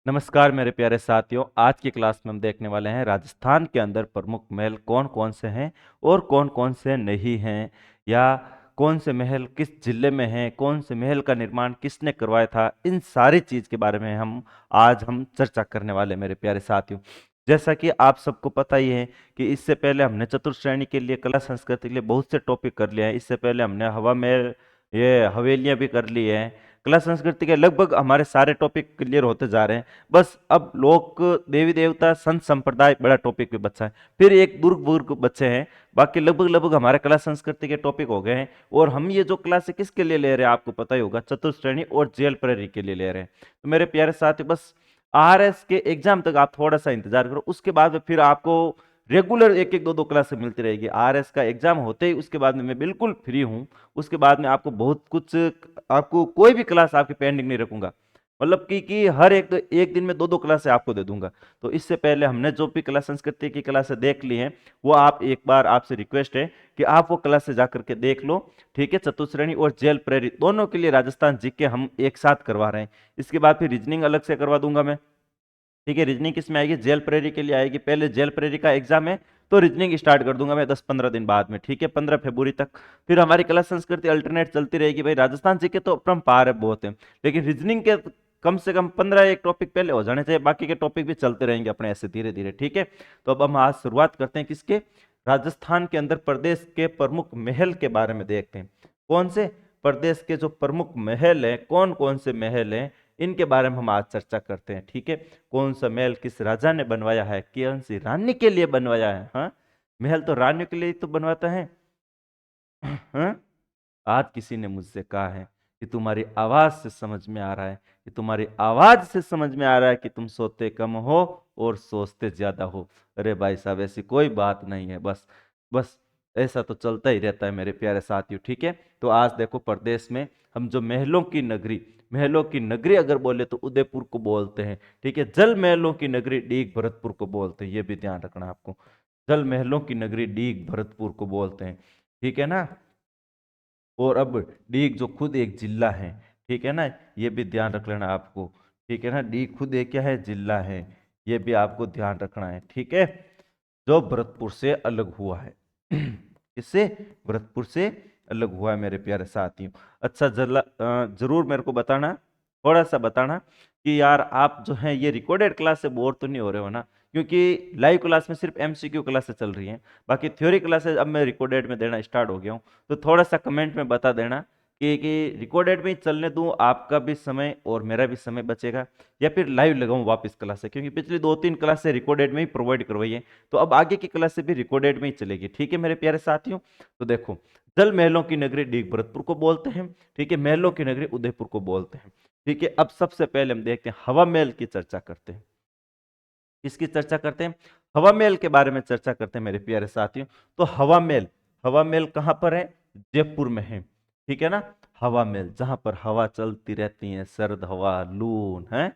नमस्कार मेरे प्यारे साथियों। आज की क्लास में हम देखने वाले हैं राजस्थान के अंदर प्रमुख महल कौन कौन से हैं और कौन कौन से नहीं हैं, या कौन से महल किस जिले में हैं, कौन से महल का निर्माण किसने करवाया था। इन सारी चीज के बारे में हम चर्चा करने वाले हैं मेरे प्यारे साथियों। जैसा कि आप सबको पता ही है कि इससे पहले हमने चतुर्थ श्रेणी के लिए, कला संस्कृति के लिए बहुत से टॉपिक कर लिए हैं। इससे पहले हमने हवा महल, ये हवेलियां भी कर ली हैं। कला संस्कृति के लगभग हमारे सारे टॉपिक क्लियर होते जा रहे हैं। बस अब लोक देवी देवता संत संप्रदाय बड़ा टॉपिक भी बचा है, फिर एक बुर्ग बुर्ग बच्चे हैं। बाकी लगभग लगभग हमारे कला संस्कृति के टॉपिक हो गए हैं। और हम ये जो क्लास है किसके लिए ले रहे हैं आपको पता ही होगा, चतुर्थ श्रेणी और जेएल प्रेरी के लिए ले रहे हैं। तो मेरे प्यारे साथी, बस आरएस के एग्जाम तक आप थोड़ा सा इंतजार करो, उसके बाद में फिर आपको रेगुलर एक एक दो दो क्लास मिलती रहेगी। आरएस का एग्जाम होते ही उसके बाद में मैं बिल्कुल फ्री हूँ। उसके बाद में आपको बहुत कुछ, आपको कोई भी क्लास आपकी पेंडिंग नहीं रखूंगा। मतलब कि हर एक दिन में दो दो क्लासें आपको दे दूंगा। तो इससे पहले हमने जो भी कला संस्कृति की क्लासें देख ली हैं, वो आप एक बार, आपसे रिक्वेस्ट है कि आप वो क्लासें जाकर के देख लो। ठीक है, चतुश्रेणी और जेल प्रेरी दोनों के लिए राजस्थान जीके हम एक साथ करवा रहे हैं। इसके बाद फिर रीजनिंग अलग से करवा दूंगा मैं। ठीक है, रीजनिंग किस में आएगी, जेल प्रेरी के लिए आएगी। पहले जेल प्रेरी का एग्जाम है तो रीजनिंग स्टार्ट कर दूंगा मैं 10-15 दिन बाद में। ठीक है, 15 फरवरी तक। फिर हमारी कला संस्कृति अल्टरनेट चलती रहेगी। भाई राजस्थान जीके तो अपरंपार है, बहुत है, लेकिन रीजनिंग के कम से कम 15 एक टॉपिक पहले हो जाने चाहिए, बाकी के टॉपिक भी चलते रहेंगे अपने ऐसे धीरे धीरे। ठीक है, तो अब हम आज शुरुआत करते हैं किसके, राजस्थान के अंदर प्रदेश के प्रमुख महल के बारे में देखते हैं। कौन से प्रदेश के जो प्रमुख महल हैं, कौन कौन से महल हैं, इनके बारे में हम आज चर्चा करते हैं। ठीक है, कौन सा महल किस राजा ने बनवाया है, कौन सी रानी के लिए बनवाया है। हाँ, महल तो रानियों के लिए तो बनवाता है। हाँ? आज किसी ने मुझसे कहा है कि तुम्हारी आवाज से समझ में आ रहा है, कि तुम्हारी आवाज से समझ में आ रहा है कि तुम सोते कम हो और सोचते ज्यादा हो। अरे भाई साहब, ऐसी कोई बात नहीं है। बस बस ऐसा तो चलता ही रहता है मेरे प्यारे साथियों। ठीक है, तो आज देखो प्रदेश में हम जो महलों की नगरी अगर बोले तो उदयपुर को बोलते हैं। ठीक है, जल महलों की नगरी डीग भरतपुर को बोलते हैं, ये भी ध्यान रखना आपको। जल महलों की नगरी डीग भरतपुर को बोलते हैं। ठीक है ना। और अब डीग जो खुद एक जिला है, ठीक है ना, ये भी ध्यान रख लेना आपको। ठीक है ना, डीग खुद एक क्या है, जिला है। ये भी आपको ध्यान रखना है। ठीक है, जो भरतपुर से अलग हुआ है। किससे, भरतपुर से अलग हुआ है मेरे प्यारे साथियों। अच्छा, जरूर मेरे को बताना, थोड़ा सा बताना कि यार आप जो है ये रिकॉर्डेड क्लास से बोर तो नहीं हो रहे हो ना, क्योंकि लाइव क्लास में सिर्फ एमसीक्यू क्लासेस चल रही हैं। बाकी थ्योरी क्लासेस अब मैं रिकॉर्डेड में देना स्टार्ट हो गया हूँ। तो थोड़ा सा कमेंट में बता देना कि रिकॉर्डेड में ही चलने दूं, आपका भी समय और मेरा भी समय बचेगा, या फिर लाइव लगाऊं वापस क्लास से, क्योंकि पिछली 2-3 क्लास से रिकॉर्डेड में ही प्रोवाइड करवाई है। तो अब आगे की क्लास से भी रिकॉर्डेड में ही चलेगी। ठीक है मेरे प्यारे साथियों, तो देखो, जल महलों की नगरी डीग भरतपुर को बोलते हैं। ठीक है, महलों की नगरी उदयपुर को बोलते हैं। ठीक है, अब सबसे पहले हम देखते हैं हवा महल की चर्चा करते हैं। किसकी चर्चा करते हैं, हवा महल के बारे में चर्चा करते हैं मेरे प्यारे साथियों। तो हवा महल कहां पर है, जयपुर में है। ठीक है ना, हवा महल जहां पर हवा चलती रहती है, सर्द हवा, लून है,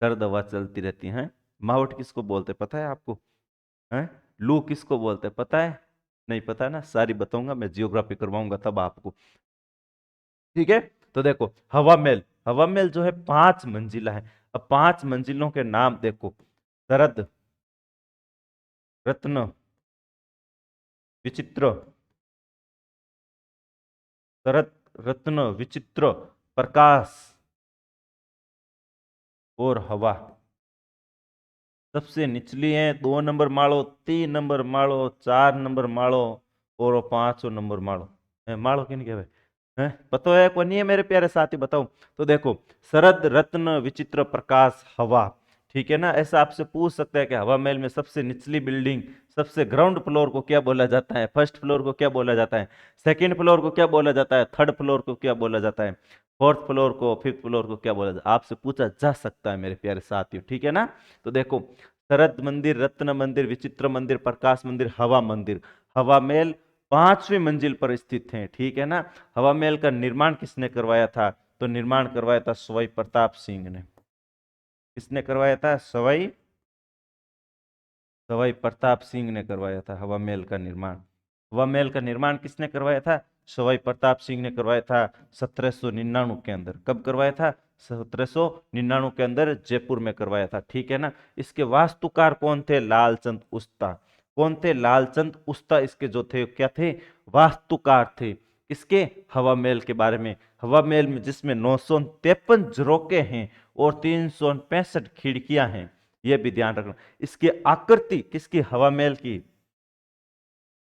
सर्द हवा चलती रहती है। मावट किसको बोलते पता है आपको, है? लू किसको बोलते पता है, नहीं पता है ना, सारी बताऊंगा मैं, जियोग्राफी करवाऊंगा तब आपको। ठीक है, तो देखो हवा महल जो है 5 मंजिला है। अब 5 मंजिलों के नाम देखो, शरद, रत्न, विचित्र, शरद, रत्न, विचित्र, प्रकाश और हवा। सबसे निचली है 2 नंबर माड़ो, 3 नंबर माड़ो, 4 नंबर माड़ो और 5 नंबर माड़ो। माड़ो किन कहवे है, पता है को नहीं है मेरे प्यारे साथी, बताओ। तो देखो, शरद, रत्न, विचित्र, प्रकाश, हवा। ठीक है ना, ऐसा आपसे पूछ सकता है कि हवा महल में सबसे निचली बिल्डिंग, सबसे ग्राउंड फ्लोर को क्या बोला जाता है, फर्स्ट फ्लोर को क्या बोला जाता है, सेकंड फ्लोर को क्या बोला जाता है, थर्ड फ्लोर को क्या बोला जाता है, फोर्थ फ्लोर को, फिफ्थ फ्लोर को क्या बोला जाता है, आपसे पूछा जा सकता है मेरे प्यारे साथियों। ठीक है ना, तो देखो, शरद मंदिर, रत्न मंदिर, विचित्र मंदिर, प्रकाश मंदिर, हवा मंदिर। हवा महल 5वीं मंजिल पर स्थित है। ठीक है ना, हवा महल का निर्माण किसने करवाया था, तो निर्माण करवाया था सवाई प्रताप सिंह ने। किसने करवाया था, सवाई सवाई प्रताप सिंह ने करवाया था हवा महल का निर्माण। हवा महल का निर्माण किसने करवाया था, सवाई प्रताप सिंह ने करवाया था 1799 के अंदर। कब करवाया था, 1799 के अंदर जयपुर में करवाया था, ठीक है ना। इसके वास्तुकार कौन थे? लालचंद उस्ता। कौन थे? लालचंद उस्ता इसके जो थे क्या थे? वास्तुकार थे। किसके? हवा महल के बारे में। हवा महल में जिसमें 953 झरोखे हैं और 365 खिड़कियां हैं, यह भी ध्यान रखना। इसकी आकृति किसकी? हवा महल की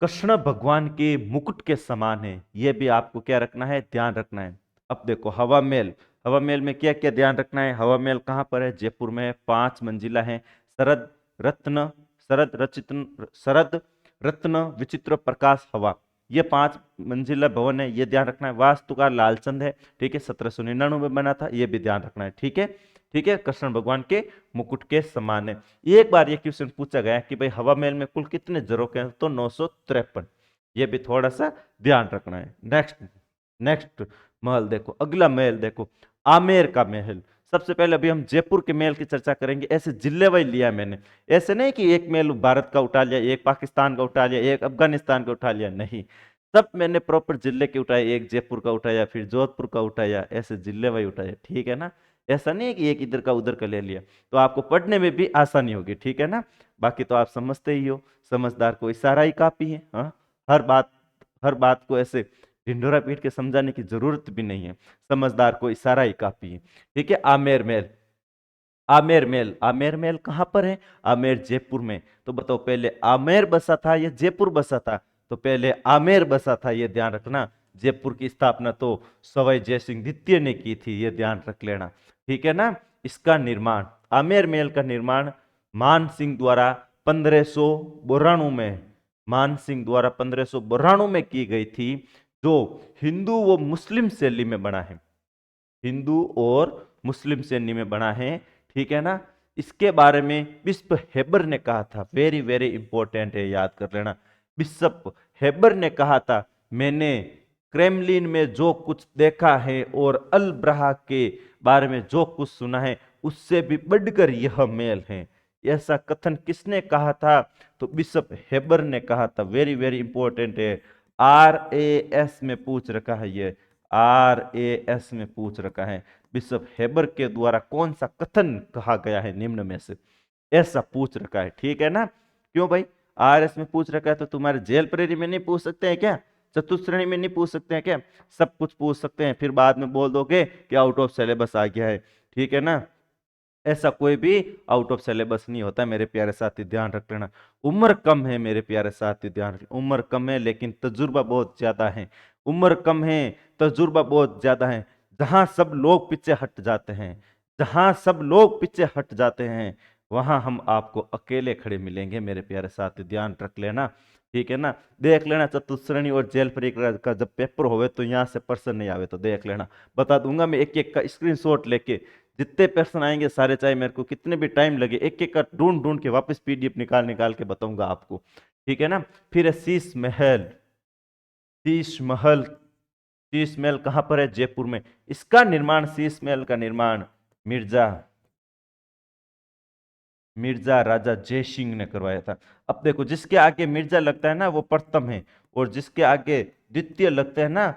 कृष्ण भगवान के मुकुट के समान है, यह भी आपको क्या रखना है? ध्यान रखना है। अब देखो हवा महल, हवा महल में क्या क्या ध्यान रखना है? हवा महल कहाँ पर है? जयपुर में है, 5 मंजिला है। शरद रत्न शरद रत्न विचित्र प्रकाश हवा, ये 5 मंजिला भवन है, ये ध्यान रखना है। वास्तुकार लालचंद है, ठीक है, 1799 में बना था, ये भी ध्यान रखना है, ठीक है। ठीक है, कृष्ण भगवान के मुकुट के समान है। एक बार ये क्वेश्चन पूछा गया कि भाई हवा महल में कुल कितने झरोखे हैं? तो 953, ये भी थोड़ा सा ध्यान रखना है। नेक्स्ट नेक्स्ट महल देखो, अगला महल देखो, आमेर का महल। सबसे पहले अभी हम जयपुर के महल की चर्चा करेंगे, ऐसे जिले वाइज लिया मैंने, ऐसे नहीं कि एक महल भारत का उठा लिया, एक पाकिस्तान का उठा लिया, एक अफगानिस्तान का उठा लिया, नहीं, सब मैंने प्रॉपर जिले के उठाए, एक जयपुर का उठाया, फिर जोधपुर का उठाया, ऐसे जिले वाइज उठाया, ठीक है ना। ऐसा नहीं है कि एक इधर का उधर का ले लिया, तो आपको पढ़ने में भी आसानी होगी, ठीक है ना। बाकी तो आप समझते ही हो, समझदार को इशारा ही काफी है। हाँ, हर बात को ऐसे ढिंढोरा पीट के समझाने की जरूरत भी नहीं है, समझदार को इशारा ही काफी है, ठीक है। आमेर महल, आमेर महल, आमेर महल कहाँ पर है? आमेर जयपुर में। तो बताओ पहले आमेर बसा था या जयपुर बसा था? तो पहले आमेर बसा था, ये ध्यान रखना। जयपुर की स्थापना तो सवाई जयसिंह द्वितीय ने की थी, ये ध्यान रख लेना, ठीक है ना। इसका निर्माण, आमेर महल का निर्माण मान सिंह द्वारा 1592 में, मान सिंह द्वारा 1592 में की गई थी, जो हिंदू व मुस्लिम शैली में बना है, हिंदू और मुस्लिम शैली में बना है, ठीक है ना। इसके बारे में बिशप हेबर ने कहा था, वेरी वेरी इंपॉर्टेंट है, याद कर लेना। बिशप हेबर ने कहा था, मैंने क्रेमलिन में जो कुछ देखा है और अल ब्राह के बारे में जो कुछ सुना है, उससे भी बढ़कर यह महल है। ऐसा कथन किसने कहा था? तो बिशप हेबर ने कहा था, वेरी वेरी इंपॉर्टेंट है, RAS में पूछ रखा है, ये RAS में पूछ रखा है, बिशप हेबर के द्वारा कौन सा कथन कहा गया है निम्न में से, ऐसा पूछ रखा है, ठीक है ना। क्यों भाई? RS में पूछ रखा है तो तुम्हारे जेल प्रेरी में नहीं पूछ सकते हैं क्या? चतुश्रेणी में नहीं पूछ सकते हैं क्या? सब कुछ पूछ सकते हैं, फिर बाद में बोल दोगे कि आउट ऑफ सिलेबस आ गया है, ठीक है ना। ऐसा कोई भी आउट ऑफ सिलेबस नहीं होता मेरे प्यारे साथी, ध्यान रख लेना। उम्र कम है मेरे प्यारे साथी, ध्यान रख, उम्र कम है लेकिन तजुर्बा बहुत ज्यादा है, उम्र कम है तजुर्बा बहुत ज्यादा है। जहां सब लोग पीछे हट जाते हैं, जहां सब लोग पीछे हट जाते हैं, वहां हम आपको अकेले खड़े मिलेंगे मेरे प्यारे साथी, ध्यान रख लेना, ठीक है ना। देख लेना चतुश्रेणी और जेल फ्री का जब पेपर होवे तो यहाँ से प्रश्न नहीं आवे तो देख लेना, बता दूंगा मैं एक एक का स्क्रीनशॉट लेके, जितने प्रश्न आएंगे सारे, चाहे मेरे को कितने भी टाइम लगे, एक एक का ढूंढ ढूंढ के वापस PDF निकाल निकाल के बताऊंगा आपको, ठीक है ना। फिर है शीश महल, शीश महल, शीश महल कहां पर है? जयपुर में। इसका निर्माण, शीश महल का निर्माण मिर्जा मिर्जा राजा जयसिंह ने करवाया था। अब देखो, जिसके आगे मिर्जा लगता है ना वो प्रथम है, और जिसके आगे द्वितीय लगता है ना,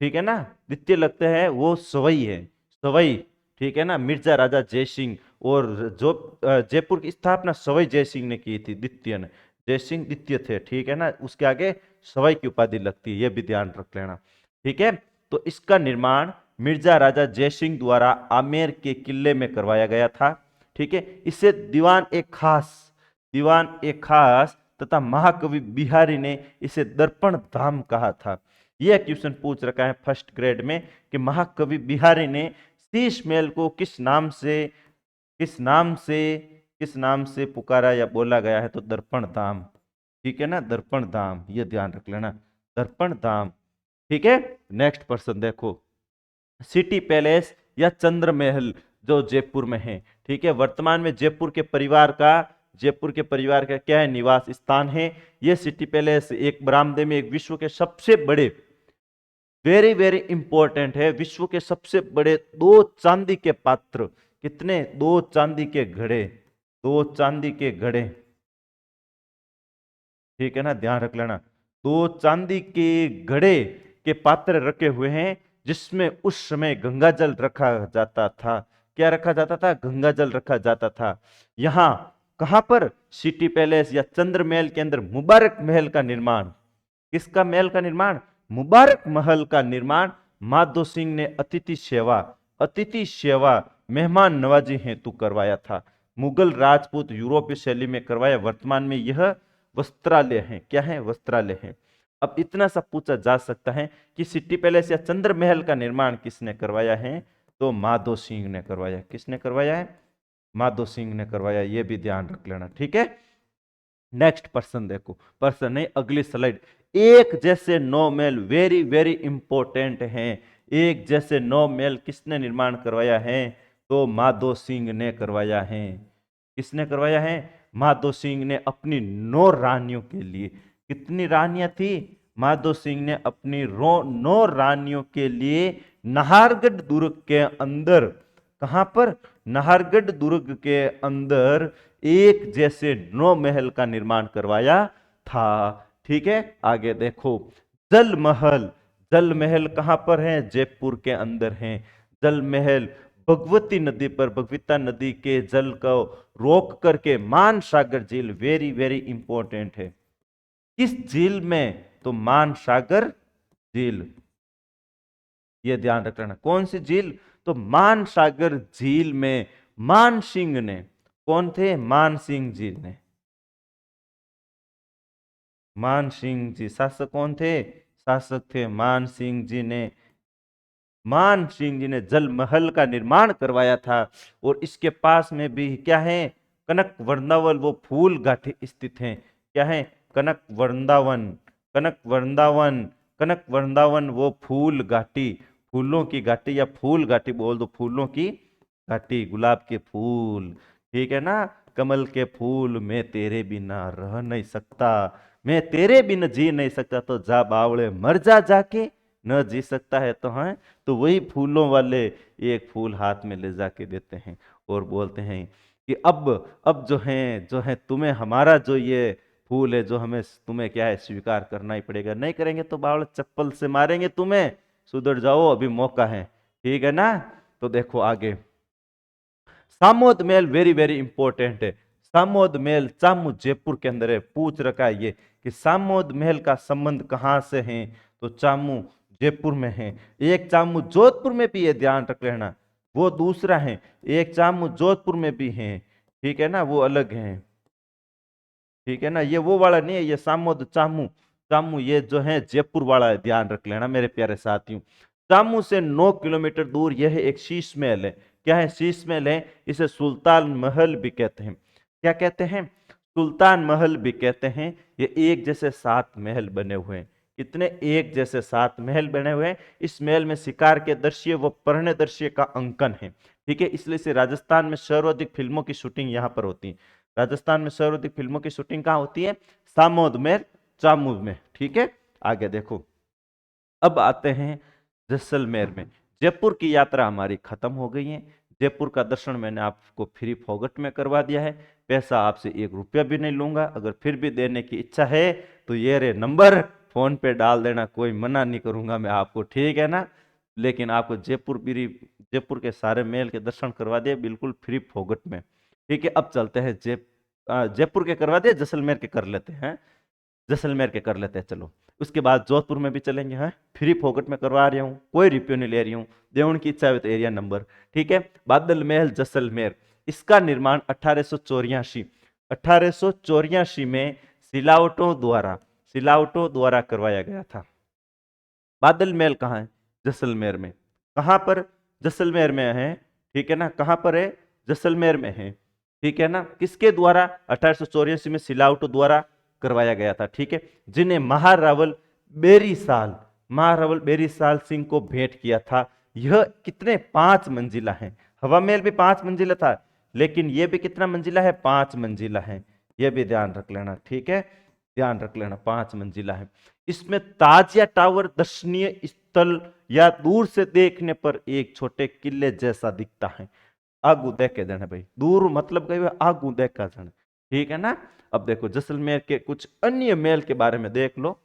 ठीक है ना, द्वितीय लगते हैं वो सवई है, सवई, ठीक है ना, मिर्जा राजा जयसिंह। और जो जयपुर की स्थापना सवई जयसिंह ने की थी, द्वितीय ने, जयसिंह द्वितीय थे, ठीक है ना, उसके आगे सवई की उपाधि लगती है, ये भी ध्यान रख लेना, ठीक है। तो इसका निर्माण मिर्जा राजा जयसिंह द्वारा आमेर के किले में करवाया गया था, ठीक है। इसे दीवान एक खास तथा महाकवि बिहारी ने इसे दर्पण धाम कहा था। यह क्वेश्चन पूछ रखा है फर्स्ट ग्रेड में कि महाकवि बिहारी ने शीश महल को किस नाम से किस नाम से पुकारा या बोला गया है? तो दर्पण धाम, ठीक है ना, दर्पण धाम, ये ध्यान रख लेना, दर्पण धाम, ठीक है। नेक्स्ट पर्सन देखो, सिटी पैलेस या चंद्र महल जो जयपुर में है, ठीक है। वर्तमान में जयपुर के परिवार का क्या है? निवास स्थान है। यह सिटी पैलेस एक बरामदे में एक विश्व के सबसे बड़े, वेरी वेरी इंपॉर्टेंट है, विश्व के सबसे बड़े 2 चांदी के पात्र, कितने? 2 चांदी के घड़े, 2 चांदी के घड़े, ठीक है ना, ध्यान रख लेना, 2 चांदी के घड़े के पात्र रखे हुए हैं जिसमें उस समय गंगा जल रखा जाता था। क्या रखा जाता था? गंगा जल रखा जाता था। यहाँ कहां पर? सिटी पैलेस या चंद्र महल के अंदर मुबारक महल का निर्माण। किसका महल का निर्माण? मुबारक महल का निर्माण माधो सिंह ने अतिथि सेवा मेहमान नवाजी हेतु करवाया था। मुगल राजपूत यूरोपीय शैली में करवाया। वर्तमान में यह वस्त्रालय है। क्या है? वस्त्रालय है। अब इतना सा पूछा जा सकता है कि सिटी पैलेस या चंद्र महल का निर्माण किसने करवाया है? तो माधो सिंह ने करवाया। किसने करवाया है? माधो सिंह ने करवाया। यह भी ध्यान रख लेना, ठीक है। नेक्स्ट पर्सन देखो, पर्सन नहीं, अगली स्लाइड। एक जैसे 9 महल वेरी वेरी इंपॉर्टेंट हैं। एक जैसे 9 महल किसने निर्माण करवाया है? तो माधो सिंह ने करवाया है। किसने करवाया है? माधो सिंह ने अपनी 9 रानियों के लिए। कितनी रानियां थी? माधो सिंह ने अपनी 9 रानियों के लिए नाहरगढ़ दुर्ग के अंदर, कहां पर? नाहरगढ़ दुर्ग के अंदर एक जैसे 9 महल का निर्माण करवाया था। ठीक है, आगे देखो। जल महल, जल महल कहां पर है? जयपुर के अंदर है। जल महल भगवती नदी पर, भगवती नदी के जल को रोक करके मानसागर झील, वेरी वेरी इंपॉर्टेंट है। किस झील में? तो मानसागर झील, यह ध्यान रखना। कौन सी झील? तो मानसागर झील में मान सिंह ने, कौन थे? मान सिंह जी ने, मान सिंह जी शासक कौन थे? शासक थे मान सिंह जी ने। मान सिंह जी ने जल महल का निर्माण करवाया था। और इसके पास में भी क्या है? कनक वृंदावन, वो फूल घाटी स्थित है। क्या है? कनक वृंदावन, कनक वृंदावन, कनक वृंदावन वो फूल घाटी, फूलों की घाटी या फूल घाटी बोल दो, फूलों की घाटी, गुलाब के फूल, ठीक है ना। कमल के फूल, मैं तेरे बिना रह नहीं सकता, मैं तेरे बिना जी नहीं सकता, तो जा बावड़े मर जा जाके, न जी सकता है तो है। तो वही फूलों वाले एक फूल हाथ में ले जाके देते हैं और बोलते हैं कि अब जो है तुम्हें हमारा जो ये फूल है, जो हमें तुम्हें क्या है, स्वीकार करना ही पड़ेगा। नहीं करेंगे तो बावड़ चप्पल से मारेंगे तुम्हें, सुधर जाओ, अभी मौका है। ठीक है ना। तो देखो आगे, सामोद महल वेरी वेरी इंपॉर्टेंट है। सामोद महल चामू जयपुर के अंदर है। पूछ रखा है ये कि सामोद महल का संबंध कहां से है? तो चामू जयपुर में है। एक चामू जोधपुर में भी है, ध्यान रख लेना, वो दूसरा है। एक चामू जोधपुर में भी है, ठीक है ना, वो अलग है। ठीक है ना, ये वो वाला नहीं है, ये सामोद चामू, चामू ये जो है जयपुर वाला है, ध्यान रख लेना मेरे प्यारे साथियों। चामू से 9 किलोमीटर दूर यह एक शीश महल है। क्या है? शीश महल है। इसे सुल्तान महल भी कहते हैं। क्या कहते हैं? सुल्तान महल भी कहते हैं। ये एक जैसे 7 महल बने हुए हैं। कितने? एक जैसे 7 महल बने हुए हैं। इस महल में शिकार के दृश्य व पर्णे दृश्य का अंकन है। ठीक है, इसलिए से राजस्थान में सर्वाधिक फिल्मों की शूटिंग यहाँ पर होती है। राजस्थान में सर्वाधिक फिल्मों की शूटिंग कहाँ होती है? सामोद में, चामू में। ठीक है, आगे देखो। अब आते हैं जैसलमेर में। जयपुर की यात्रा हमारी खत्म हो गई है। जयपुर का दर्शन मैंने आपको फ्री फोगट में करवा दिया है। पैसा आपसे 1 रुपया भी नहीं लूंगा। अगर फिर भी देने की इच्छा है तो ये रे नंबर फोन पे डाल देना, कोई मना नहीं करूंगा मैं आपको, ठीक है ना। लेकिन आपको जयपुर के सारे महल के दर्शन करवा दिए बिल्कुल फ्री फोगट में। ठीक है, अब चलते हैं जयपुर के करवा दिए, जैसलमेर के कर लेते हैं। जैसलमेर के कर लेते हैं चलो। उसके बाद जोधपुर में भी चलेंगे। हैं, फ्री फोकट में करवा रही हूँ, कोई रुपये नहीं ले रही हूँ। देवण की इच्छा है तो एरिया नंबर। ठीक है, बादल महल जैसलमेर, इसका निर्माण 1884 में सिलावटों द्वारा करवाया गया था। बादल महल कहाँ है? जैसलमेर में। कहाँ पर? जैसलमेर में है। ठीक है ना, कहाँ पर है? जैसलमेर में है। ठीक है ना, किसके द्वारा? 1884 में सिलावटों द्वारा करवाया गया था। ठीक है, जिन्हें महारावल बेरीसाल सिंह को भेंट किया था। यह कितने? 5 मंजिला है। हवा महल भी 5 मंजिला था, लेकिन यह भी कितना मंजिला है? 5 मंजिला है। यह भी ध्यान रख लेना, ठीक है, ध्यान रख लेना, 5 मंजिला है। इसमें ताजिया टावर दर्शनीय स्थल या दूर से देखने पर एक छोटे किले जैसा दिखता है। आगू देखे जाने भाई, दूर मतलब कहीं आगू देखा जाने। ठीक है ना। अब देखो जैसलमेर के कुछ अन्य महल के बारे में देख लो।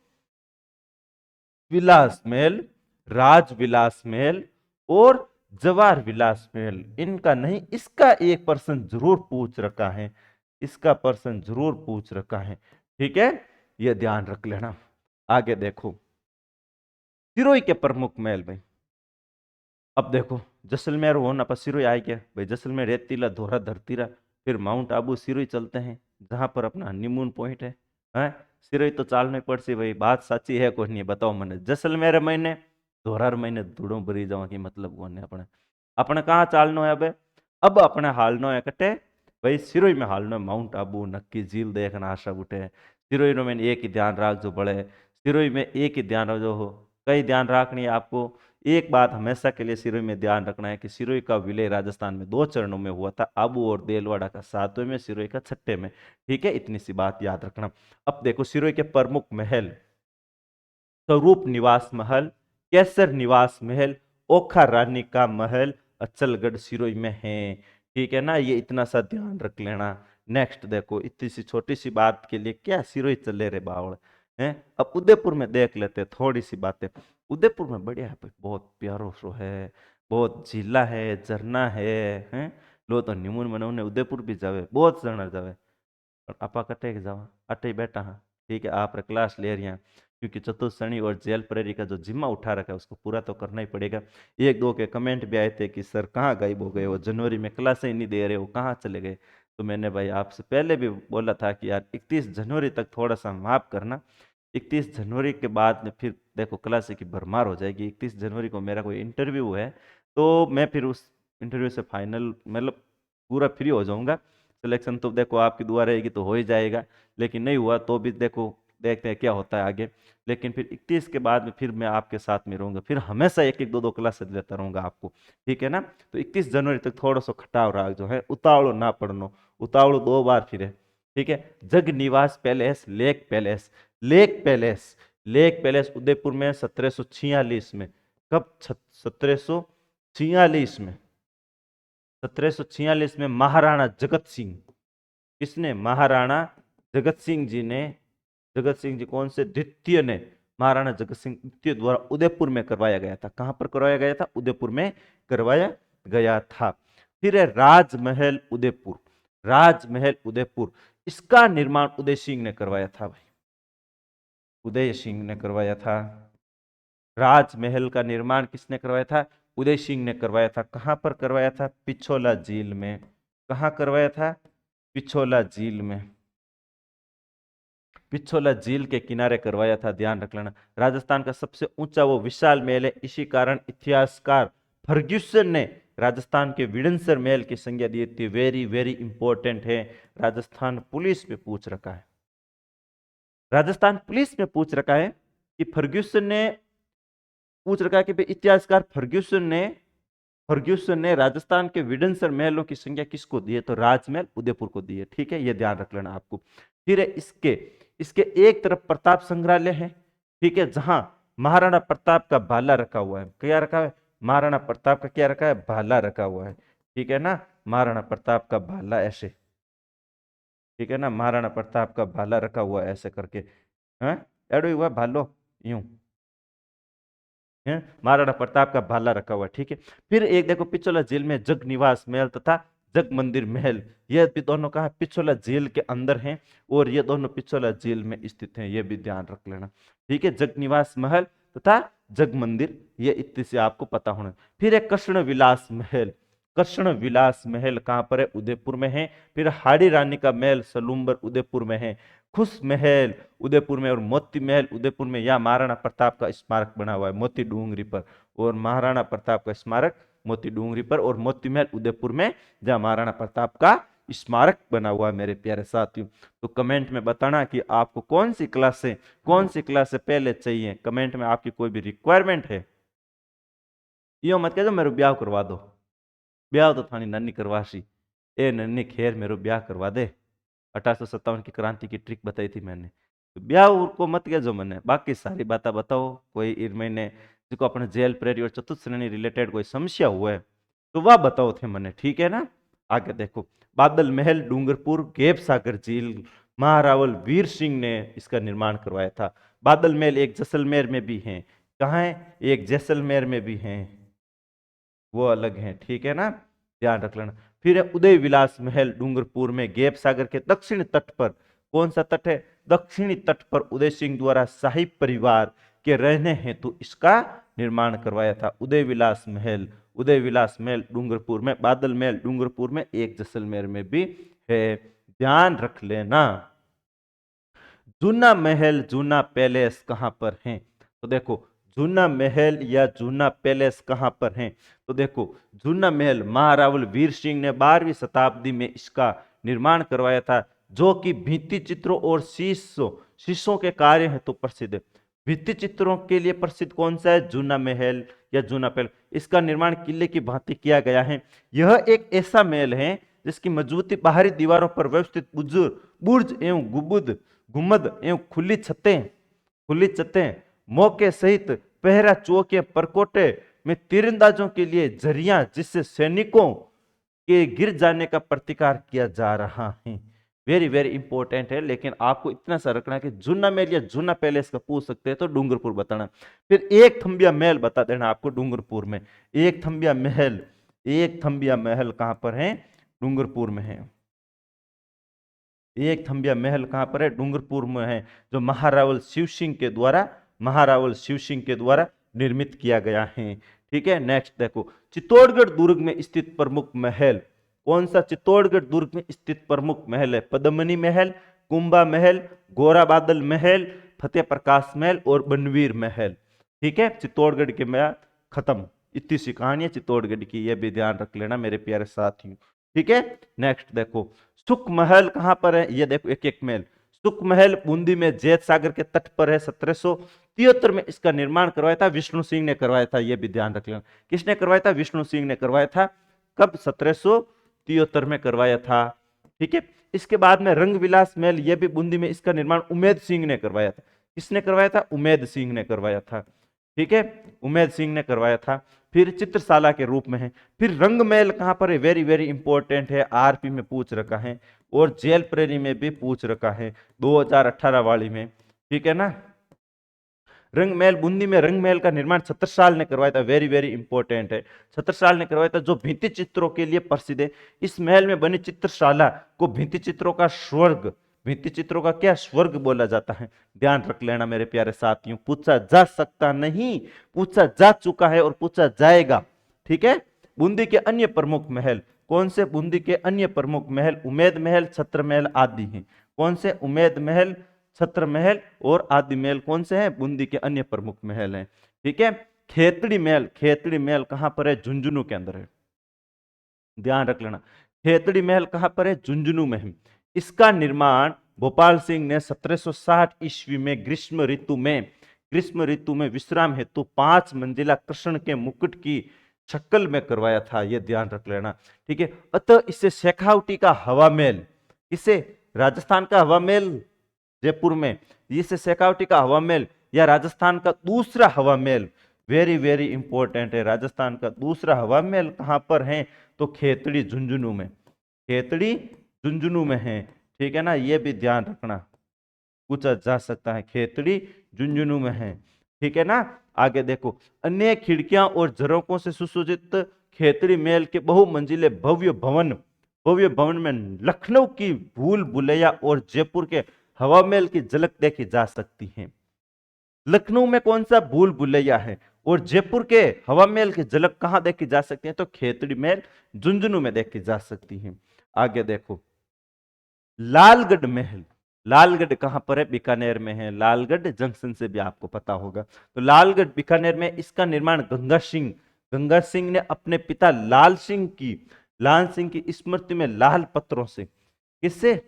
विलास महल, राजविलास महल और जवाहर विलास महल, इनका नहीं, इसका एक पर्सन जरूर पूछ रखा है, इसका पर्सन जरूर पूछ रखा है। ठीक है, यह ध्यान रख लेना। आगे देखो, सिरोही के प्रमुख महल भाई। अब देखो, जैसलमेर हो ना पर सिरोही आए क्या भाई, जैसलमेर रेतीला धोरा धरतीरा, फिर माउंट आबू सिरोही चलते हैं, जहां पर अपना हनीमून पॉइंट है। हैं, सिरोही तो चालने पड़सी भाई, बात साची है कोई नहीं, बताओ मैंने। जैसलमेर महीने धोरार महीने धूड़ो भरी जावा की मतलब कोने अपने अपने कहाँ चालनो है अब अपने हालनो है कटे भाई, सिरोही में हालनो है माउंट आबू, नक्की झील देखना आशा उठे। सिरोही में एक ही ध्यान राख जो बड़े, सिरोही में एक ही ध्यान जो हो, कई ध्यान रखनी है आपको। एक बात हमेशा के लिए सिरोही में ध्यान रखना है कि सिरोही का विलय राजस्थान में 2 चरणों में हुआ था, आबू और देलवाड़ा का 7वें में, सिरोही का 6ठे में। ठीक है, इतनी सी बात याद रखना। अब देखो, सिरोही के प्रमुख महल, स्वरूप निवास महल, केसर निवास महल, ओखा रानी का महल अचलगढ़ सिरोही में है। ठीक है ना, ये इतना सा ध्यान रख लेना। नेक्स्ट देखो, इतनी सी छोटी सी बात के लिए क्या सिरोही चले रे बावड़ हैं। अब उदयपुर में देख लेते हैं थोड़ी सी बातें। उदयपुर में बढ़िया है भाई, बहुत प्यारो सो है, बहुत झीला है, झरना है, हैं। लो तो निमुन मनोने उदयपुर भी जावे, बहुत झरना जावे, और आपा कटे के जावा अटे ही बैठा हाँ। ठीक है, आप क्लास ले रही हैं, क्योंकि चतुर्श्रेणी और जेल प्रेरी का जो जिम्मा उठा रखा है उसको पूरा तो करना ही पड़ेगा। एक दो के कमेंट भी आए थे कि सर कहाँ गायब हो गए हो, जनवरी में क्लास ही नहीं दे रहे हो, कहाँ चले गए। तो मैंने भाई आपसे पहले भी बोला था कि यार 31 जनवरी तक थोड़ा सा माफ करना, 31 जनवरी के बाद में फिर देखो क्लास की भरमार हो जाएगी। 31 जनवरी को मेरा कोई इंटरव्यू है, तो मैं फिर उस इंटरव्यू से फाइनल मतलब पूरा फ्री हो जाऊंगा। सिलेक्शन तो देखो आपकी दुआ रहेगी तो हो ही जाएगा, लेकिन नहीं हुआ तो भी देखो देखते हैं क्या होता है आगे। लेकिन फिर 31 के बाद में फिर मैं आपके साथ में रहूंगा, फिर हमेशा एक एक दो दो क्लास देता रहूंगा आपको। ठीक है ना, तो 31 जनवरी तक थोड़ा सा खटाव रहा जो है, उतावलो ना पड़नो, उतावलो 2 बार फिर है। ठीक है, जग निवास palace, lake palace, lake palace, lake palace Udaipur में 1746 में, कब 1746 में, 1746 में महाराणा जगत सिंह, किसने, महाराणा जगत सिंह जी ने, जगत सिंह जी कौन से, द्वितीय ने, महाराणा जगत सिंह द्वितीय द्वारा उदयपुर में करवाया गया था। कहां पर करवाया गया था, उदयपुर में करवाया गया था। फिर है राजमहल उदयपुर, राजमहल उदयपुर, इसका निर्माण उदय सिंह ने करवाया था भाई, उदय सिंह ने करवाया था। राजमहल का निर्माण किसने करवाया था, उदय सिंह ने करवाया था। कहां पर करवाया था, पिछोला झील में। कहां करवाया था, पिछोला झील में, पिछोला झील के किनारे करवाया था, ध्यान रख लेना। राजस्थान का सबसे ऊंचा वो विशाल महल है, इसी कारण इतिहासकार फर्ग्यूसन ने राजस्थान के विडंसर महल की संज्ञा दी थी। वेरी वेरी इंपॉर्टेंट है, राजस्थान पुलिस में पूछ रखा है, राजस्थान पुलिस में पूछ रखा है कि फर्ग्यूसन ने पूछ रखा है कि इतिहासकार फर्ग्यूसन ने राजस्थान के विडंसर महलों की संख्या किसको दी है, तो राजमहल उदयपुर को दी है। ठीक है, ये ध्यान रख लेना आपको। फिर है इसके इसके एक तरफ प्रताप संग्रहालय है, ठीक है, जहां महाराणा प्रताप का भाला रखा हुआ है। क्या रखा है, महाराणा प्रताप का क्या रखा है, भाला रखा हुआ है। ठीक है ना, महाराणा प्रताप का भाला ऐसे, ठीक है ना, महाराणा प्रताप का भाला रखा हुआ है ऐसे करके, है एडो हुआ भालो यूं है, महाराणा प्रताप का भाला रखा हुआ है। ठीक है, फिर एक देखो पिछोला झील में जग निवास महल तथा जग मंदिर महल, ये भी दोनों कहा पिछोला झील के अंदर हैं, और ये दोनों पिछोला झील में स्थित हैं, ये भी ध्यान रख लेना। ठीक है, जग निवास महल तथा जग मंदिर, ये इतने से आपको पता होना। फिर एक कृष्ण विलास महल, कृष्ण विलास महल कहां पर है, उदयपुर में है। फिर हाड़ी रानी का महल सलूम्बर उदयपुर में है। खुश महल उदयपुर में, और मोती महल उदयपुर में, या महाराणा प्रताप का स्मारक बना हुआ है मोती डूंगरी पर, और महाराणा प्रताप का स्मारक मोती डूंगरी पर, और मोती महल उदयपुर में जहां महाराणा प्रताप का स्मारक बना हुआ है मेरे प्यारे साथियों। तो कमेंट में बताना कि आपको कौन सी क्लास से पहले चाहिए, कमेंट में आपकी कोई भी रिक्वायरमेंट है। यो मत कहो मेरे ब्याह करवा दो, ब्याह तो थानी नन्नी करवाशी, ए नन्नी खैर मेरो ब्याह करवा दे। 1857 की क्रांति की ट्रिक बताई थी मैंने, तो ब्याह को मत कहो मैंने, बाकी सारी बातें बताओ। कोई इस महीने जिसको अपने जेल प्रेरी और चतुर्थ श्रेणी रिलेटेड कोई समस्या हुआ है तो वह बताओ थे मैंने। ठीक है ना, आगे देखो, बादल महल डूंगरपुर, गेप सागर झील, महारावल वीर सिंह ने इसका निर्माण करवाया था। बादल महल एक जैसलमेर में भी है, कहाँ है, एक जैसलमेर में भी हैं, वो अलग हैं, ठीक है ना, ध्यान रख लेना। फिर है उदय विलास महल डूंगरपुर में, गैप सागर के दक्षिण तट पर। कौन सा तट है, दक्षिणी तट पर उदय सिंह द्वारा शाही परिवार के रहने हेतु इसका निर्माण करवाया था। उदय विलास महल, उदय विलास महल डूंगरपुर में, बादल महल डूंगरपुर में, एक जैसलमेर में भी है, ध्यान रख लेना। जूना महल जूना पैलेस कहां पर है, तो देखो जूना महल या जूना पैलेस कहां पर है, तो देखो जूना महल महारावल वीर सिंह ने 12वीं शताब्दी में इसका निर्माण करवाया था, जो कि भित्ति चित्रों और शीशों के कार्य हेतु प्रसिद्ध है। भित्ति चित्रों के लिए प्रसिद्ध कौन सा है, जूना महल या जूना पैलेस। इसका निर्माण किले की भांति किया गया है। यह एक ऐसा महल है जिसकी मजबूती बाहरी दीवारों पर व्यवस्थित बुर्ज एवं गुंबद एवं खुली छतें मौके सहित पहरा चौकियां परकोटे में तीरंदाजों के लिए झरियां जिससे सैनिकों के गिर जाने का प्रतिकार किया जा रहा है। वेरी वेरी इंपॉर्टेंट है, लेकिन आपको इतना सा रखना है कि जूना महल या जूना पैलेस का पूछ सकते हैं तो डूंगरपुर बताना। फिर एक थंबिया महल बता देना आपको डूंगरपुर में। एक थंबिया महल कहां पर है, डूंगरपुर में है। एक थंबिया महल कहां पर है, डूंगरपुर में है, जो महारावल शिव सिंह के द्वारा निर्मित किया गया है, ठीक है। नेक्स्ट देखो, चित्तौड़गढ़ दुर्ग में स्थित प्रमुख महल। कौन सा चित्तौड़गढ़ दुर्ग में स्थित प्रमुख महल है, पद्मनी महल, कुंभा महल, गोरा बादल महल, फतेह प्रकाश महल और बनवीर महल, ठीक है। चित्तौड़गढ़ के महल खत्म, इतनी सी कहानी है चित्तौड़गढ़ की, यह भी ध्यान रख लेना मेरे प्यारे साथियों, ठीक है। नेक्स्ट देखो, सुख महल कहां पर है, ये देखो एक एक महल। सुख महल बूंदी में जैत सागर के तट पर है। 1773 में इसका निर्माण करवाया था, विष्णु सिंह ने करवाया था, यह भी ध्यान रख लेना। किसने करवाया था, विष्णु सिंह ने करवाया था। कब, 1773 में करवाया था, ठीक है। इसके बाद में रंगविलास महल, यह भी बूंदी में, इसका निर्माण उमेद सिंह ने करवाया था। किसने करवाया था, उमेद सिंह ने करवाया था, ठीक है, उमेद सिंह ने करवाया था। फिर चित्रशाला के रूप में है। फिर रंग महल कहां पर है, वेरी वेरी इंपॉर्टेंट है, आरपी में पूछ रखा है और जेल प्रेरी में भी पूछ रखा है 2018 वाली में, ठीक है ना। रंग महल बूंदी में, रंग महल का निर्माण छत्रसाल ने करवाया था, वेरी वेरी इंपॉर्टेंट है, छत्रसाल ने करवाया था, जो भित्ति चित्रों के लिए प्रसिद्ध है। इस महल में बनी चित्रशाला को भित्ति चित्रों का स्वर्ग, भित्ति चित्रों का क्या, स्वर्ग बोला जाता है, ध्यान रख लेना मेरे प्यारे साथियों। पूछा जा सकता नहीं, पूछा जा चुका है और पूछा जाएगा, ठीक है। बूंदी के अन्य प्रमुख महल, कौन से बूंदी के अन्य प्रमुख महल, उमेद महल, छत्र महल आदि हैं। कौन से, उमेद महल, छत्र महल और आदि महल कौन से हैं, बूंदी के अन्य प्रमुख महल हैं, ठीक है। खेतड़ी महल कहां पर है, झुंझुनू के अंदर है, ध्यान रख लेना। खेतड़ी महल कहां पर है, झुंझुनू में है। इसका निर्माण भोपाल सिंह ने 1760 ईस्वी में ग्रीष्म ऋतु में विश्राम हेतु 5 मंजिला कृष्ण के मुकुट की शक्ल में करवाया था, यह ध्यान रख लेना, ठीक है। अतः इसे शेखावटी का हवा महल, इसे राजस्थान का हवा महल जयपुर में, इसे शेखावटी का हवा महल या राजस्थान का दूसरा हवा महल, वेरी वेरी इंपॉर्टेंट है। राजस्थान का दूसरा हवा महल कहां पर है, तो खेतड़ी झुंझुनू में, खेतड़ी झुंझुनू में है, ठीक है ना, यह भी ध्यान रखना, पूछा जा सकता है, खेतड़ी झुंझुनू में है, ठीक है ना। आगे देखो, अनेक खिड़कियां और झरोकों से सुसज्जित खेतड़ी महल के बहुमंजिले भव्य भवन में लखनऊ की भूल भुलैया और जयपुर के हवा महल की झलक देखी जा सकती है। लखनऊ में कौन सा, भूल भुलैया है, और जयपुर के हवा महल की झलक कहां देखी जा सकती है, तो खेतड़ी महल झुंझुनू में देखी जा सकती है। आगे देखो, लालगढ़ महल, लालगढ़ कहां पर है, बीकानेर में है, लालगढ़ जंक्शन से भी आपको पता होगा। तो लालगढ़ बीकानेर में, इसका निर्माण गंगा सिंह ने अपने पिता लाल सिंह की स्मृति में लाल पत्थरों से, किससे,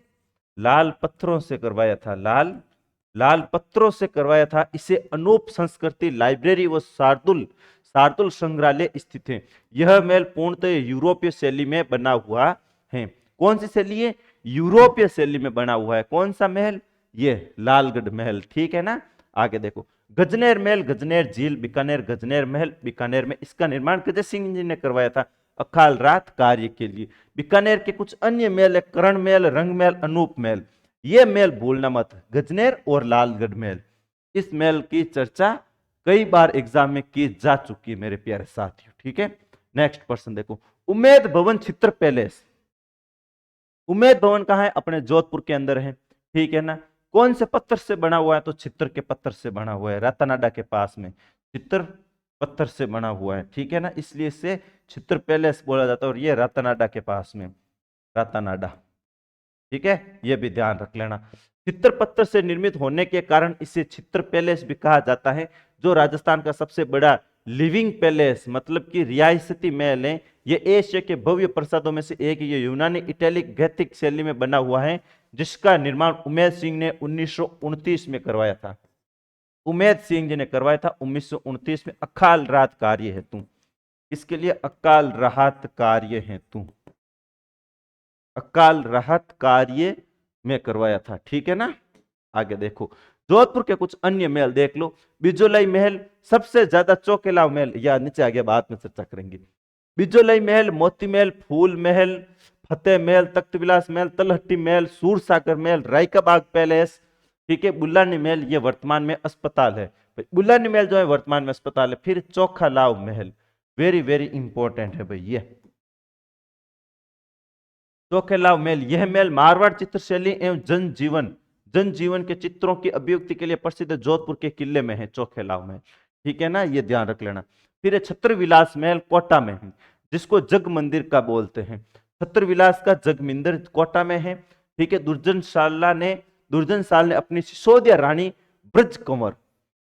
लाल पत्थरों से करवाया था, लाल पत्थरों से करवाया था। इसे अनूप संस्कृति लाइब्रेरी व शार्दुल संग्रहालय स्थित है। यह महल पूर्णतः यूरोपीय शैली में बना हुआ है। कौन सी शैली है, यूरोपीय शैली में बना हुआ है। कौन सा महल, ये लालगढ़ महल, ठीक है ना। आगे देखो, गजनेर महल, गजनेर झील बीकानेर, गजनेर महल बीकानेर में, इसका निर्माण गजय सिंह जी ने करवाया था अकाल रात कार्य के लिए। बीकानेर के कुछ अन्य महल है, करण महल, रंग महल, अनूप महल, ये महल भूलना मत, गजनेर और लालगढ़ महल। इस महल की चर्चा कई बार एग्जाम में की जा चुकी है मेरे प्यारे साथियों। ठीक है, नेक्स्ट प्रश्न देखो, उम्मेद भवन चित्र पैलेस। उम्मेद भवन कहाँ है? अपने जोधपुर के अंदर है। ठीक है ना, कौन से पत्थर से बना हुआ है? तो चित्र के पत्थर से बना हुआ है, रातानाडा के पास में चित्र पत्थर से बना हुआ है। ठीक है ना, इसलिए इसे चित्र पैलेस बोला जाता है, और ये रातानाडा के पास में, रातानाडा। ठीक है, ये भी ध्यान रख लेना। चित्र पत्थर से निर्मित होने के कारण इसे चित्र पैलेस भी कहा जाता है, जो राजस्थान का सबसे बड़ा लिविंग पैलेस मतलब कि रियासती महल है। ये एशिया के भव्य प्रासादों में से एक, ये यूनानी इटैलिक गैथिक शैली में बना हुआ है, जिसका निर्माण उमेद सिंह ने 1929 में करवाया था। उमेद सिंह जी ने करवाया था 1929 में, अकाल राहत कार्य हेतु। इसके लिए अकाल राहत कार्य हेतु, अकाल राहत कार्य में करवाया था। ठीक है ना, आगे देखो, जोधपुर के कुछ अन्य महल देख लो। बिजोलाई महल सबसे ज्यादा चौकेलाव महल, या नीचे आगे बाद में चर्चा करेंगे। बिजोलाई महल, मोती महल, फूल महल, फतेह महल, तख्तविलास महल, तलहट्टी महल, सूरसागर महल, रायका बाग पैलेस। ठीक है, बुल्लानी महल ये वर्तमान में अस्पताल है। बुल्लानी महल जो है वर्तमान में अस्पताल है। फिर चोखालाव महल, वेरी वेरी इंपॉर्टेंट है भाई ये चोखेलाव महल। यह महल मारवाड़ चित्रशैली एवं जनजीवन के चित्रों की अभिव्यक्ति के लिए प्रसिद्ध जोधपुर के किले में है चोखेलाव महल। ठीक है ना, ये ध्यान रख लेना। फिर है छत्रविलास महल, कोटा में है, जिसको जग मंदिर का बोलते हैं। छत्रविलास का जग मंदिर कोटा में है। ठीक है, दुर्जन साल ने अपनी सिसोदिया रानी ब्रज कंवर,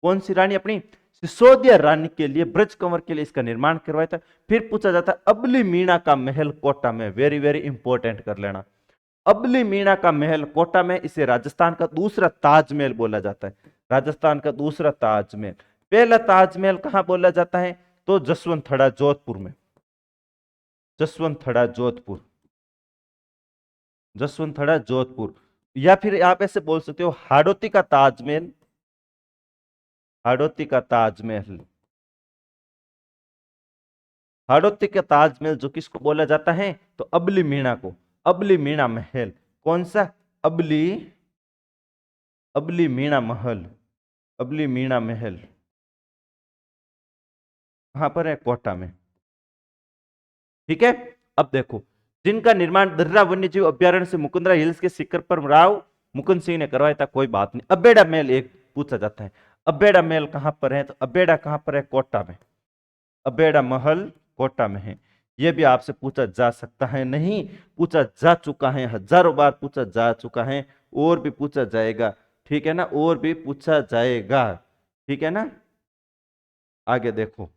कौन सी रानी? अपनी सिसोदिया रानी के लिए, ब्रज कंवर के लिए इसका निर्माण करवाया था। फिर पूछा जाता है अबली मीणा का महल कोटा में, वेरी वेरी इंपॉर्टेंट कर लेना। अबली मीणा का महल कोटा में, इसे राजस्थान का दूसरा ताजमहल बोला जाता है। राजस्थान का दूसरा ताजमहल। पहला ताजमहल कहां बोला जाता है? तो जसवंतथड़ा जोधपुर में, जसवंतथड़ा जोधपुर, जसवंतथड़ा जोधपुर। या फिर आप ऐसे बोल सकते हो हाड़ौती का ताजमहल, हाड़ौती का ताजमहल। हाड़ौती का ताजमहल जो किसको बोला जाता है? तो अबली मीणा को, अबली मीणा महल। कौन सा? अबली, अबली मीणा महल, अबली मीणा महल कहां पर है? कोटा में। ठीक है, अब देखो, जिनका निर्माण दर्रा वन्यजीव अभ्यारण्य से मुकुंदरा हिल्स के शिखर पर राव मुकुंद सिंह ने करवाया था, कोई बात नहीं। अबेड़ा महल एक पूछा जाता है, अबेड़ा महल कहां पर है? तो अबेड़ा कहां पर है? कोटा में। अबेड़ा महल कोटा में है। यह भी आपसे पूछा जा सकता है, नहीं पूछा जा चुका है, हजारों बार पूछा जा चुका है, और भी पूछा जाएगा। ठीक है ना, और भी पूछा जाएगा। ठीक है ना, आगे देखो,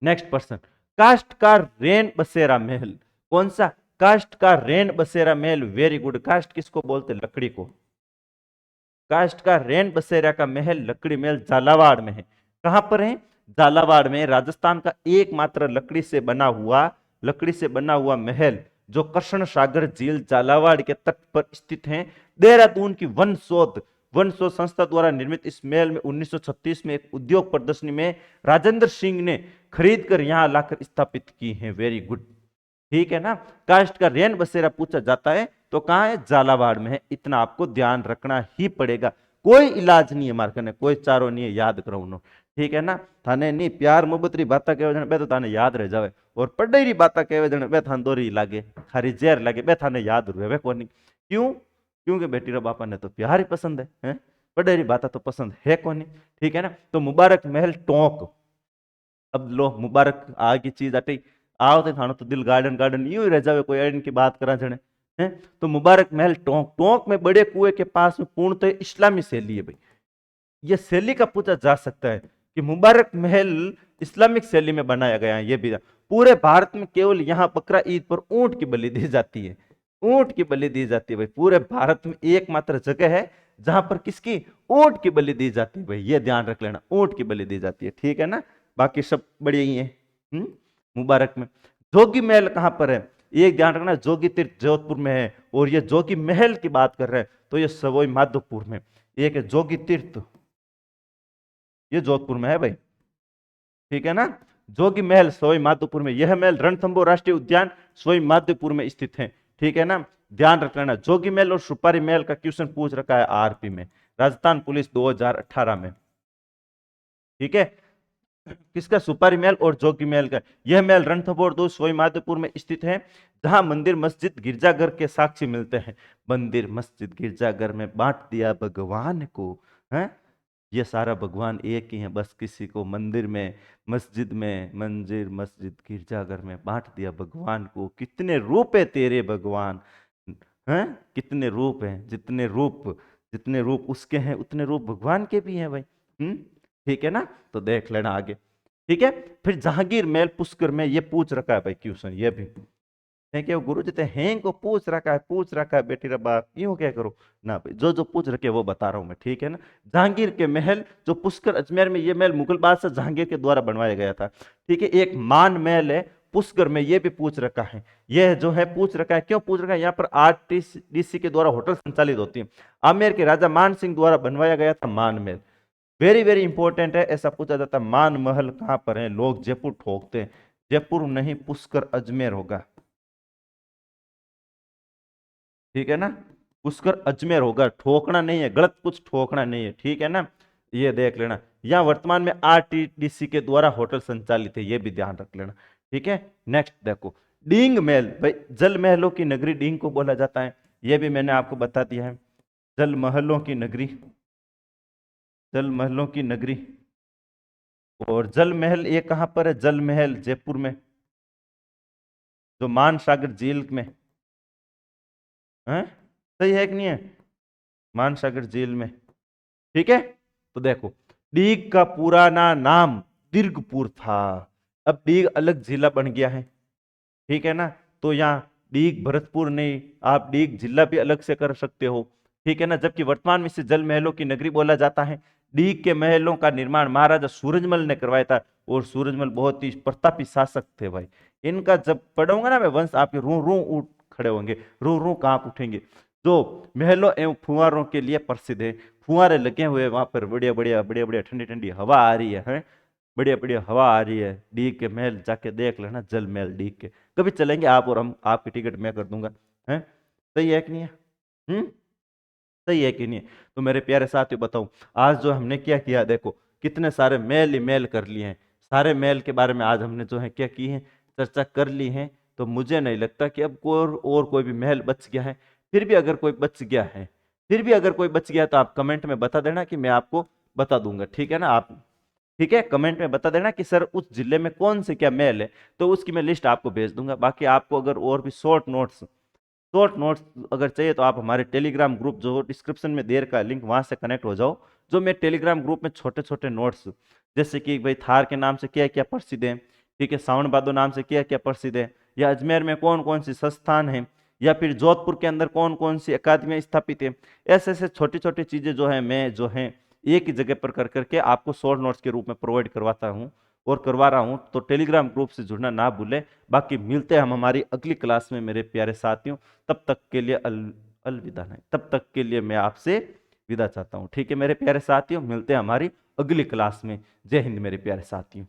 नेक्स्ट पर्सन, काष्ठ का रेन बसेरा महल। कौन सा? काष्ठ का रेन बसेरा महल, वेरी गुड। काष्ठ किसको बोलते? लकड़ी को। काष्ठ का रेन बसेरा का महल, लकड़ी महल, झालावाड़ में है। कहां पर है? झालावाड़ में। राजस्थान का एकमात्र लकड़ी से बना हुआ महल, जो कृष्ण सागर झील झालावाड़ के तट पर स्थित है। देहरादून की वन शोध संस्था द्वारा निर्मित इस महल में 1936 में एक उद्योग प्रदर्शनी में राजेंद्र सिंह ने खरीद कर यहां लाकर स्थापित की है। Very good. ठीक है ना, काष्ठ का रेन बसेरा पूछा जाता है तो कहां है? झालावाड़ में है। इतना आपको ध्यान रखना ही पड़ेगा, कोई इलाज नहीं है मारकने, कोई चारो नहीं है, याद करो उन्होंने। ठीक है ना, थाने नहीं प्यार मोहब्बत री बात कहे जने बे तो थाने याद रह जावे, और पढ़ाई री बात कहे जने बे थाने दोरी लागे, खारी जहर लागे, बे थाने याद रहे कोनी। क्यों? क्योंकि बेटी रो बापा ने तो प्यार ही पसंद है? पढ़ाई री बात तो पसंद है कोनी। ठीक है ना, तो मुबारक महल टोंक। अब लो मुबारक आगे चीज अटी आओ तो थानो तो दिल गार्डन गार्डन यूं ही रह जावे, कोई एडन की बात करा जने हैं। तो मुबारक महल टोंक, टोंक में बड़े कुएं के पास में पूर्णतः इस्लामी शैली है भाई। ये शैली का पूछा जा सकता है कि मुबारक महल इस्लामिक शैली में बनाया गया है। ये भी पूरे भारत में केवल यहाँ बकरा ईद पर ऊंट की बलि दी जाती है, ऊंट की बलि दी जाती है भाई। पूरे भारत में एकमात्र जगह है जहां पर किसकी? ऊंट की बलि दी जाती है भाई, ये ध्यान रख लेना, ऊंट की बलि दी जाती है। ठीक है ना, बाकी सब बढ़िया ही है। मुबारक में जोगी महल कहां पर है? एक ध्यान रखना, जोगी तीर्थ जोधपुर में है, और ये जोगी महल की बात कर रहे हैं तो ये सवोई माधोपुर में। एक है जोगी तीर्थ, ये जोधपुर में है भाई। ठीक है ना, जोगी महल सवाई माधोपुर में। यह महल रणथंभौर राष्ट्रीय उद्यान सवाई माधोपुर में स्थित है। ठीक है ना, ध्यान रख लेना। जोगी महल और सुपारी महल का क्वेश्चन पूछ रखा है आरपी में, राजस्थान पुलिस 2018 में। ठीक है। किसका? सुपारी महल और जोगी महल का। यह महल रणथंभौर 2 सोई माधोपुर में स्थित है, जहां मंदिर मस्जिद गिरजाघर के साक्षी मिलते हैं। मंदिर मस्जिद गिरजाघर में बांट दिया भगवान को, है। ये सारा भगवान एक ही है, बस किसी को मंदिर में, मस्जिद में, मंदिर मस्जिद गिरजाघर में बांट दिया भगवान को। कितने रूप है तेरे भगवान, हैं? कितने रूप हैं, जितने रूप उसके हैं उतने रूप भगवान के भी हैं भाई। ठीक है ना। तो देख लेना आगे। ठीक है। फिर जहांगीर महल पुष्कर में, ये पूछ रखा है भाई क्वेश्चन, ये भी है कि गुरु जी हैं को पूछ रखा है बेटी रे बाप, यूं क्या करो ना भाई, जो जो पूछ रखे वो बता रहा हूं मैं। ठीक है ना। जहांगीर के महल जो पुष्कर अजमेर में, ये महल मुगल बादशाह जहांगीर के द्वारा बनवाया गया था। ठीक है। एक मान महल है पुष्कर में, ये भी पूछ रखा है। यह जो है पूछ रखा है, क्यों पूछ रखा है? यहाँ पर आरटीडीसी के द्वारा होटल संचालित होती है। आमेर के राजा मान सिंह द्वारा बनवाया गया था मान महल। वेरी वेरी इंपॉर्टेंट है, ऐसा पूछा जाता है मान महल कहां पर है। लोग जयपुर ठोकते हैं, जयपुर नहीं पुष्कर अजमेर होगा। ठीक है ना। पुष्कर अजमेर होगा, ठोकना नहीं है, गलत कुछ ठोकना नहीं है। ठीक है ना। ये देख लेना। यहाँ वर्तमान में आरटीडीसी के द्वारा होटल संचालित है, ये भी ध्यान रख लेना। ठीक है। नेक्स्ट देखो, डींग महल भाई, जल महलों की नगरी डींग को बोला जाता है, ये भी मैंने आपको बता दिया है। जल महलों की नगरी, जल महलों की नगरी। और जल महल ये कहां पर है? जल महल जयपुर में, जो मानसागर झील में है। सही है कि नहीं है? मानसागर झील में। ठीक है। तो देखो, डीग का पुराना नाम दीर्घपुर था, अब डीग अलग जिला बन गया है। ठीक है ना। तो यहाँ डीग भरतपुर नहीं, आप डीग जिला भी अलग से कर सकते हो। ठीक है ना। जबकि वर्तमान में इसे जल महलों की नगरी बोला जाता है। डीग के महलों का निर्माण महाराजा सूरजमल ने करवाया था, और सूरजमल बहुत ही प्रतापी शासक थे भाई। इनका जब पढ़ूंगा ना मैं वंश, आपके रू रू उठ खड़े होंगे, रू रू कांप उठेंगे। जो महलों एवं फुहारों के लिए प्रसिद्ध है, फुहारे लगे हुए वहां पर, बढ़िया बढ़िया बढ़िया बढ़िया ठंडी ठंडी हवा आ रही है, बढ़िया बढ़िया हवा आ रही है। डीग के महल जाके देख लेना, जल महल डीग के। कभी चलेंगे आप और हम, आपकी टिकट मैं कर दूंगा, है। सही है कि नहीं है? हम्म। सही है कि नहीं है? तो मेरे प्यारे साथियों बताऊं, आज जो हमने क्या किया, देखो कितने सारे मेल ही मेल कर लिए हैं। सारे मेल के बारे में आज हमने जो है क्या की है, चर्चा कर ली है। तो मुझे नहीं लगता कि अब कोई और कोई भी मेल बच गया है। फिर भी अगर कोई बच गया है, फिर भी अगर कोई बच गया तो आप कमेंट में बता देना, कि मैं आपको बता दूंगा। ठीक है ना। आप ठीक है, कमेंट में बता देना कि सर उस जिले में कौन से क्या मेल है, तो उसकी मैं लिस्ट आपको भेज दूंगा। बाकी आपको अगर और भी शॉर्ट नोट्स अगर चाहिए, तो आप हमारे टेलीग्राम ग्रुप जो डिस्क्रिप्शन में दे रखा है लिंक, वहां से कनेक्ट हो जाओ। जो मैं टेलीग्राम ग्रुप में छोटे छोटे नोट्स, जैसे कि भाई थार के नाम से क्या क्या प्रसिद्ध है, ठीक है, सावन भादो नाम से क्या क्या प्रसिद्ध है, या अजमेर में कौन कौन सी संस्थान है, या फिर जोधपुर के अंदर कौन कौन सी अकादमियां स्थापित है, ऐसे ऐसे छोटी छोटी चीजें जो है मैं जो है एक ही जगह पर कर करके आपको शॉर्ट नोट्स के रूप में प्रोवाइड करवाता हूँ और करवा रहा हूँ। तो टेलीग्राम ग्रुप से जुड़ना ना भूलें। बाकी मिलते हैं हम हमारी अगली क्लास में मेरे प्यारे साथियों। तब तक के लिए अलविदा नहीं, तब तक के लिए मैं आपसे विदा चाहता हूँ। ठीक है मेरे प्यारे साथियों, मिलते हैं हमारी अगली क्लास में। जय हिंद मेरे प्यारे साथियों।